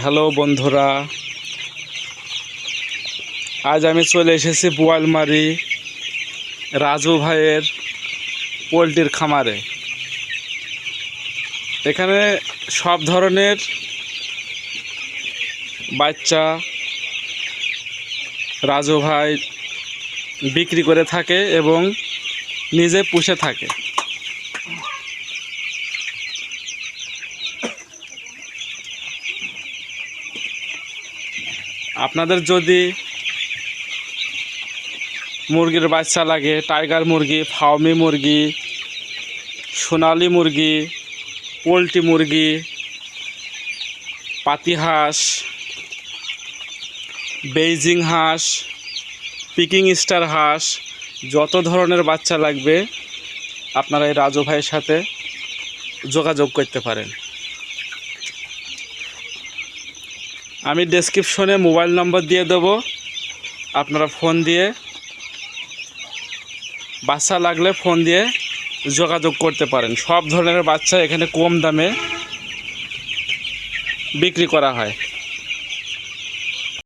Hello বন্ধুরা, আজ আমি চলে এসেছি বোয়ালমারি রাজু ভাইয়ের পোলট্রির খামারে। এখানে সব ধরনের বাচ্চা রাজু ভাই বিক্রি করে থাকে এবং নিজে পুষে থাকে। আপনাদের যদি মুরগির বাচ্চা লাগে, টাইগার মুরগি, ফার্মি মুরগি, সোনালি মুরগি, পোলট্রি মুরগি, পাতি হাঁস, বেইজিং হাঁস, পিকিং স্টার হাঁস, যত ধরনের বাচ্চা লাগবে আপনারা এই রাজু ভাইয়ের সাথে যোগাযোগ করতে পারেন। আমি ডেসক্রিপশনে মোবাইল নম্বর দিয়ে দেব, আপনারা ফোন দিয়ে বাচ্চা লাগলে ফোন দিয়ে যোগাযোগ করতে পারেন। সব ধরনের বাচ্চা এখানে কম দামে বিক্রি করা হয়।